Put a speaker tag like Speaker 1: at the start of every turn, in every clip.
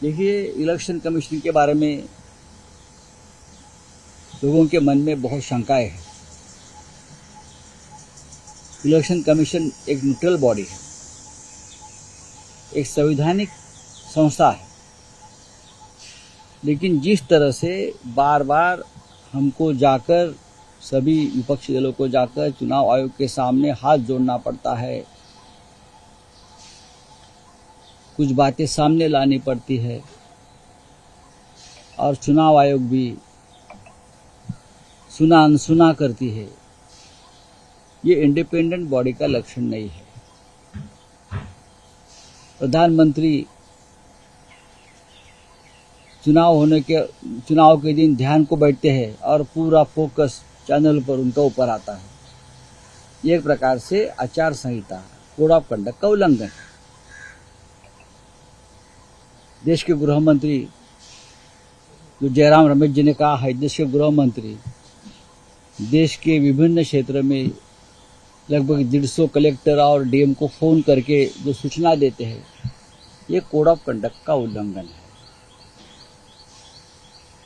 Speaker 1: देखिए, election commission के बारे में लोगों के मन में बहुत शंकाएं हैं। इलेक्शन कमीशन एक न्यूट्रल बॉडी है, एक संवैधानिक संस्था है, लेकिन जिस तरह से बार बार हमको जाकर सभी विपक्षी दलों को जाकर चुनाव आयोग के सामने हाथ जोड़ना पड़ता है, कुछ बातें सामने लानी पड़ती है और चुनाव आयोग भी सुना अनसुना करती है, ये इंडिपेंडेंट बॉडी का लक्षण नहीं है। प्रधानमंत्री चुनाव के दिन ध्यान को बैठते हैं और पूरा फोकस चैनल पर उनका ऊपर आता है। ये एक प्रकार से आचार संहिता, कोड ऑफ कंडक्ट का उल्लंघन है। देश के गृह मंत्री जो जयराम रमेश जी ने कहा है, देश के गृह मंत्री देश के विभिन्न क्षेत्र में लगभग 150 कलेक्टर और डीएम को फोन करके जो सूचना देते हैं, ये कोड ऑफ कंडक्ट का उल्लंघन है।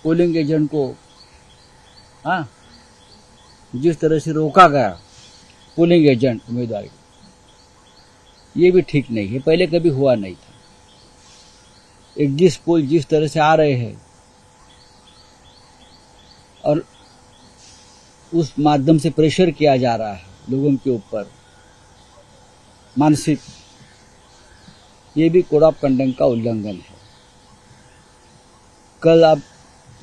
Speaker 1: पोलिंग एजेंट को जिस तरह से रोका गया पोलिंग एजेंट उम्मीदवार, ये भी ठीक नहीं है, पहले कभी हुआ नहीं था। एग्जिट पोल जिस तरह से आ रहे हैं और उस माध्यम से प्रेशर किया जा रहा है लोगों के ऊपर मानसिक, ये भी कोड ऑफ कंडक्ट का उल्लंघन है। कल अब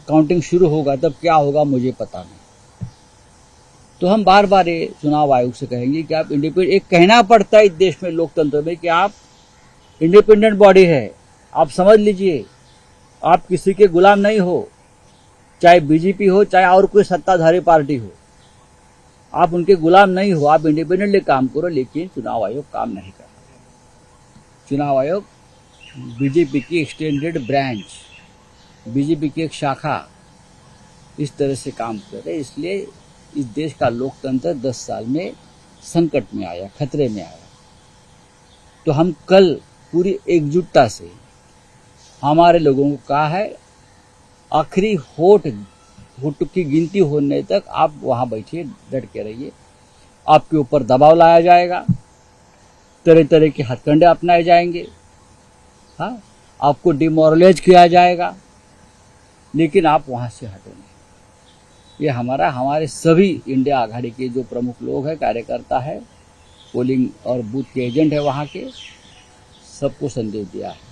Speaker 1: काउंटिंग शुरू होगा, तब क्या होगा मुझे पता नहीं। तो हम बार बार ये चुनाव आयोग से कहेंगे कि आप इंडिपेंडेंट, एक कहना पड़ता है इस देश में लोकतंत्र में कि आप इंडिपेंडेंट बॉडी है, आप समझ लीजिए, आप किसी के गुलाम नहीं हो, चाहे बीजेपी हो चाहे और कोई सत्ताधारी पार्टी हो, आप उनके गुलाम नहीं हो, आप इंडिपेंडेंटली काम करो। लेकिन चुनाव आयोग काम नहीं कर रहा। चुनाव आयोग बीजेपी की एक्सटेंडेड ब्रांच, बीजेपी की एक शाखा इस तरह से काम कर रहे, इसलिए इस देश का लोकतंत्र 10 साल में संकट में आया, खतरे में आया। तो हम कल पूरी एकजुटता से हमारे लोगों को कहा है, आखिरी होठ की गिनती होने तक आप वहां बैठिए, डट के रहिए। आपके ऊपर दबाव लाया जाएगा, तरह तरह के हथकंडे अपनाए जाएंगे, आपको डिमोरलाइज किया जाएगा, लेकिन आप वहां से हटो नहीं। ये हमारे सभी इंडिया आघाड़ी के जो प्रमुख लोग हैं, कार्यकर्ता है, पोलिंग और बूथ के एजेंट है, वहां के सबको संदेश दिया है।